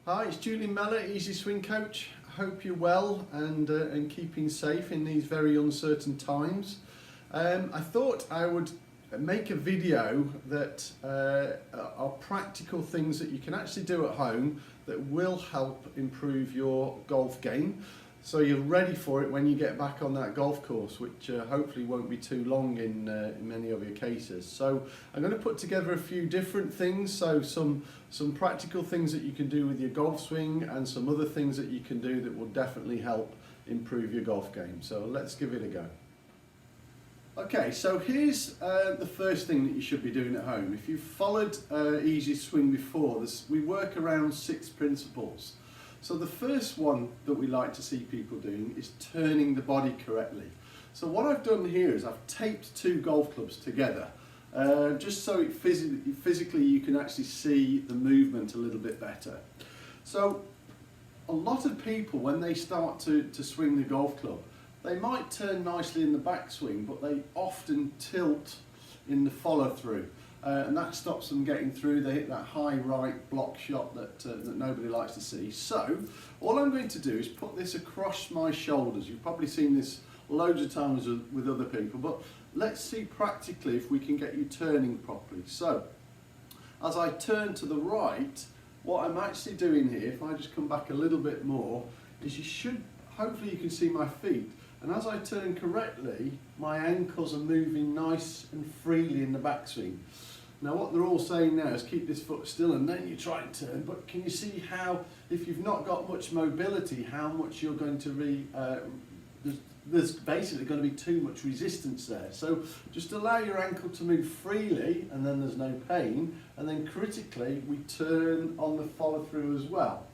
Hi, it's Julian Mellor, Easy Swing Coach. I hope you're well and keeping safe in these very uncertain times. I thought I would make a video that are practical things that you can actually do at home that will help improve your golf game, so you're ready for it when you get back on that golf course, which hopefully won't be too long in many of your cases. So I'm going to put together a few different things, so some practical things that you can do with your golf swing and some other things that you can do that will definitely help improve your golf game. So let's give it a go. Okay, so here's the first thing that you should be doing at home. If you've followed Easy Swing before, we work around 6 principles. So the first one that we like to see people doing is turning the body correctly. So what I've done here is I've taped 2 golf clubs together, just so physically you can actually see the movement a little bit better. So a lot of people, when they start to swing the golf club, they might turn nicely in the backswing, but they often tilt in the follow through. And that stops them getting through. They hit that high right block shot that nobody likes to see. So all I'm going to do is put this across my shoulders. You've probably seen this loads of times with other people, but let's see practically if we can get you turning properly. So as I turn to the right, what I'm actually doing here, if I just come back a little bit more, is hopefully you can see my feet. And as I turn correctly, my ankles are moving nice and freely in the backswing. Now what they're all saying now is keep this foot still and then you try and turn, but can you see how, if you've not got much mobility, how much you're going to there's basically going to be too much resistance there. So just allow your ankle to move freely and then there's no pain, and then critically we turn on the follow through as well.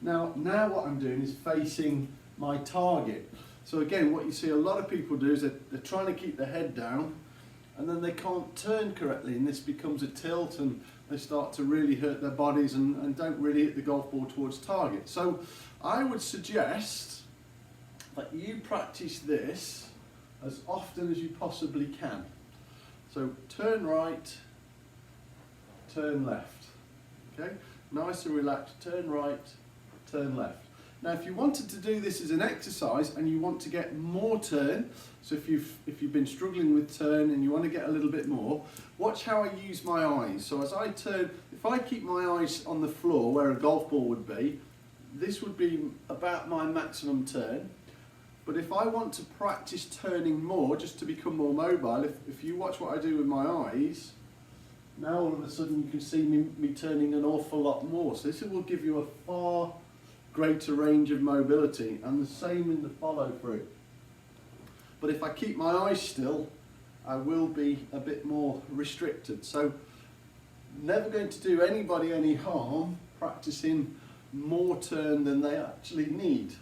Now what I'm doing is facing my target. So again, what you see a lot of people do is they're trying to keep their head down and then they can't turn correctly, and this becomes a tilt and they start to really hurt their bodies and don't really hit the golf ball towards target. So I would suggest that you practice this as often as you possibly can. So turn right, turn left. Okay, nice and relaxed, turn right, turn left. Now if you wanted to do this as an exercise and you want to get more turn, so if you've been struggling with turn and you want to get a little bit more, watch how I use my eyes. So as I turn, if I keep my eyes on the floor where a golf ball would be, this would be about my maximum turn. But if I want to practice turning more, just to become more mobile, if you watch what I do with my eyes, now all of a sudden you can see me turning an awful lot more. So this will give you a far greater range of mobility, and the same in the follow through. But if I keep my eyes still, I will be a bit more restricted. So never going to do anybody any harm practicing more turn than they actually need.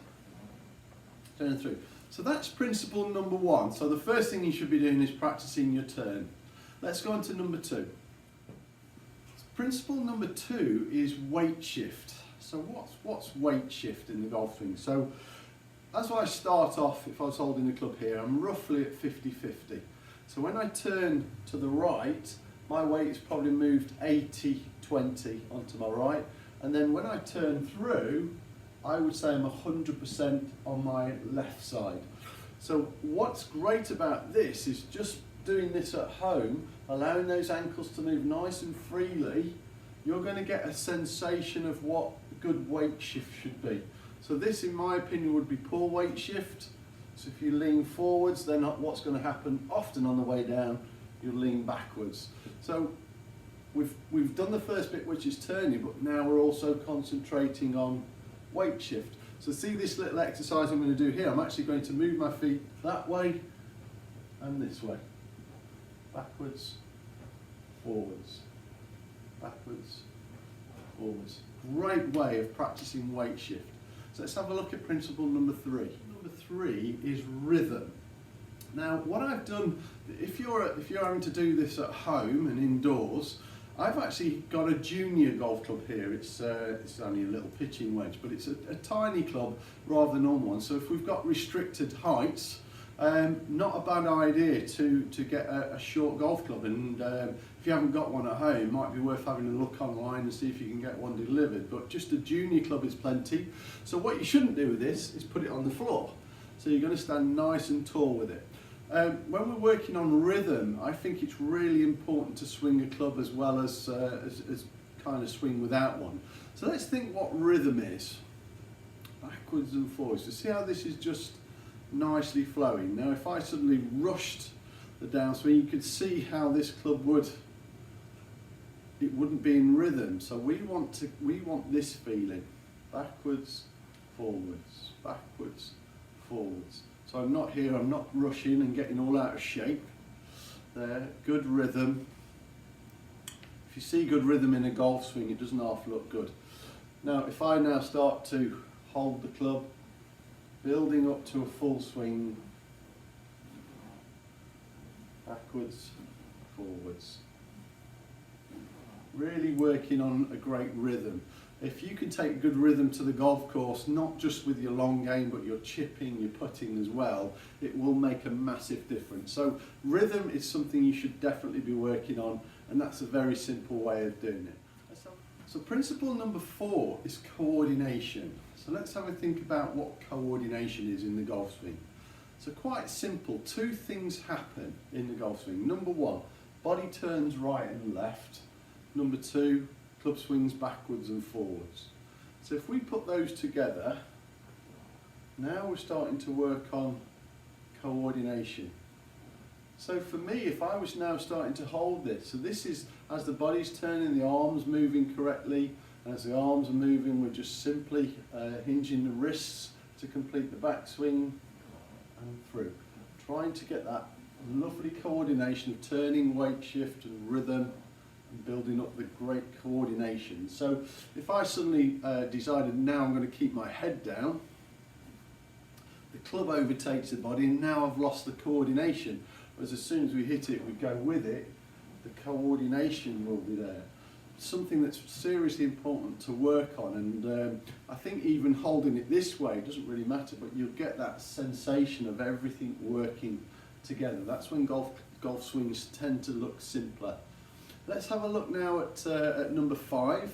Turn through. So that's principle number 1. So the first thing you should be doing is practicing your turn. Let's go on to number 2. Principle number 2 is weight shift. So what's weight shift in the golf swing? So as I start off, if I was holding the club here, I'm roughly at 50-50. So when I turn to the right, my weight is probably moved 80-20 onto my right. And then when I turn through, I would say I'm 100% on my left side. So what's great about this is just doing this at home, allowing those ankles to move nice and freely, you're going to get a sensation of what good weight shift should be. So this, in my opinion, would be poor weight shift. So if you lean forwards, then what's going to happen often on the way down, you'll lean backwards. So we've done the first bit, which is turning, but now we're also concentrating on weight shift. So see this little exercise I'm going to do here, I'm actually going to move my feet that way and this way. Backwards, forwards, backwards, forwards. Great way of practicing weight shift. So let's have a look at principle number 3. Number 3 is rhythm. Now what I've done, if you're having to do this at home and indoors, I've actually got a junior golf club here. It's only a little pitching wedge, but it's a tiny club rather than on one. So if we've got restricted heights, not a bad idea to get a short golf club. And if you haven't got one at home, it might be worth having a look online and see if you can get one delivered. But just a junior club is plenty. So what you shouldn't do with this is put it on the floor. So you're going to stand nice and tall with it. When we're working on rhythm, I think it's really important to swing a club as well as kind of swing without one. So let's think what rhythm is. Backwards and forwards. So see how this is just nicely flowing. Now if I suddenly rushed the downswing, you could see how this club it wouldn't be in rhythm. So we want this feeling. Backwards, forwards, backwards, forwards. So I'm not here, I'm not rushing and getting all out of shape. There, good rhythm. If you see good rhythm in a golf swing, it doesn't half look good. Now if I now start to hold the club, building up to a full swing, backwards, forwards. Really working on a great rhythm. If you can take good rhythm to the golf course, not just with your long game, but your chipping, your putting as well, it will make a massive difference. So rhythm is something you should definitely be working on, and that's a very simple way of doing it. So principle number 4 is coordination. So let's have a think about what coordination is in the golf swing. So quite simple, 2 things happen in the golf swing. Number 1, body turns right and left. Number 2, club swings backwards and forwards. So if we put those together, now we're starting to work on coordination. So for me, if I was now starting to hold this, so this is as the body's turning, the arms moving correctly, and as the arms are moving, we're just simply hinging the wrists to complete the backswing and through. Trying to get that lovely coordination of turning, weight shift and rhythm, and building up the great coordination. So if I suddenly decided now I'm going to keep my head down, the club overtakes the body and now I've lost the coordination. Whereas as soon as we hit it, we go with it, the coordination will be there. Something that's seriously important to work on, and I think even holding it this way doesn't really matter, but you'll get that sensation of everything working together. That's when golf swings tend to look simpler. Let's have a look now at number 5.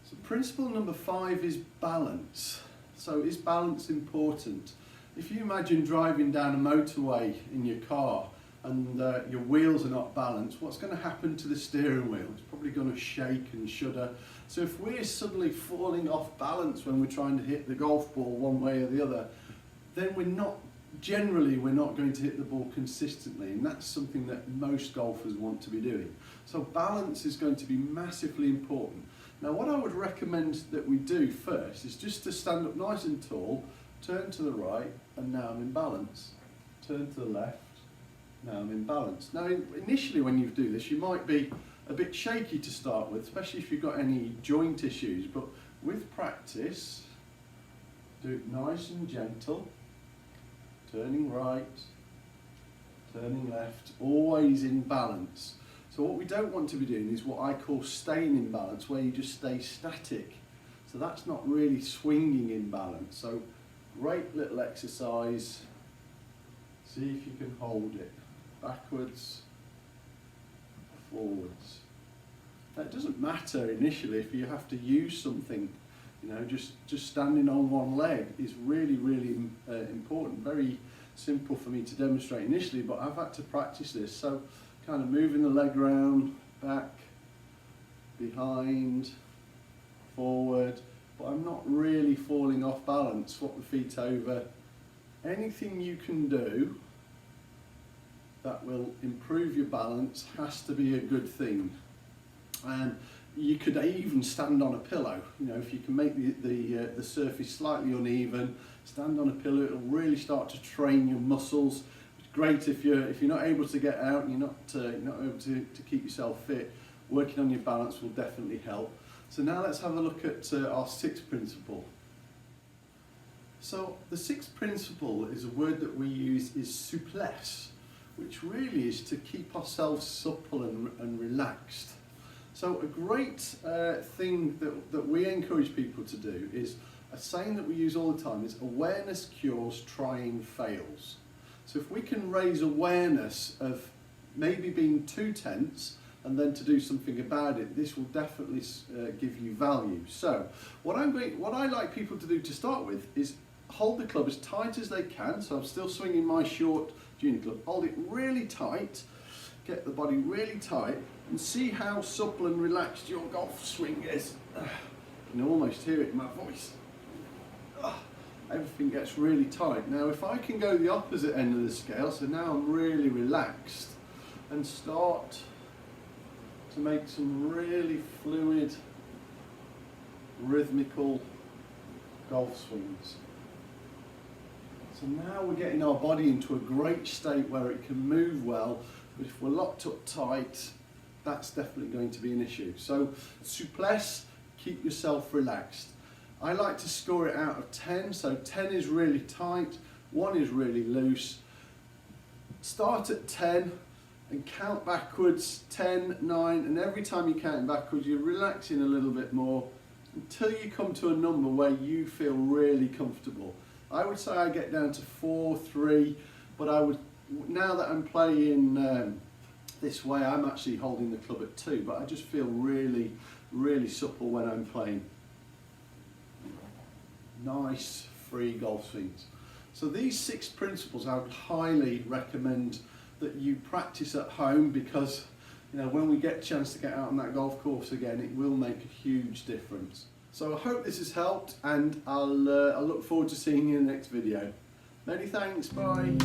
So principle number 5 is balance. So is balance important? If you imagine driving down a motorway in your car and your wheels are not balanced, what's going to happen to the steering wheel? It's probably going to shake and shudder. So if we're suddenly falling off balance when we're trying to hit the golf ball one way or the other, then we're not going to hit the ball consistently, and that's something that most golfers want to be doing. So balance is going to be massively important. Now what I would recommend that we do first is just to stand up nice and tall, turn to the right, and now I'm in balance. Turn to the left, now I'm in balance. Now initially when you do this, you might be a bit shaky to start with, especially if you've got any joint issues, but with practice, do it nice and gentle. Turning right, turning left, always in balance. So what we don't want to be doing is what I call staying in balance, where you just stay static. So that's not really swinging in balance. So great little exercise. See if you can hold it. Backwards, forwards. Now it doesn't matter initially if you have to use something. You know, just standing on one leg is really important. Very simple for me to demonstrate initially, but I've had to practice this. So kind of moving the leg around, back, behind, forward, but I'm not really falling off balance. Swap the feet over. Anything you can do that will improve your balance has to be a good thing. And you could even stand on a pillow. You know, if you can make the surface slightly uneven, stand on a pillow. It'll really start to train your muscles. It's great if you're not able to get out, and you're not able to keep yourself fit. Working on your balance will definitely help. So now let's have a look at our 6th principle. So the 6th principle is a word that we use is souplesse, which really is to keep ourselves supple and relaxed. So a great thing that we encourage people to do is a saying that we use all the time is awareness cures, trying fails. So if we can raise awareness of maybe been too tense and then to do something about it, this will definitely give you value. So what I like people to do to start with is hold the club as tight as they can. So I'm still swinging my short junior club. Hold it really tight, get the body really tight, and see how supple and relaxed your golf swing is. You can almost hear it in my voice. Everything gets really tight. Now if I can go the opposite end of the scale, so now I'm really relaxed, and start to make some really fluid, rhythmical golf swings. So now we're getting our body into a great state where it can move well, but if we're locked up tight, that's definitely going to be an issue. So souplesse, keep yourself relaxed. I like to score it out of 10, so 10 is really tight, 1 is really loose. Start at 10 and count backwards, 10, 9, and every time you count backwards you're relaxing a little bit more until you come to a number where you feel really comfortable. I would say I get down to 4, 3, but I would, now that I'm playing this way, I'm actually holding the club at 2, but I just feel really, really supple when I'm playing. Nice free golf swings. So these 6 principles I would highly recommend that you practice at home, because you know, when we get a chance to get out on that golf course again, it will make a huge difference. So I hope this has helped, and I'll look forward to seeing you in the next video. Many thanks, bye.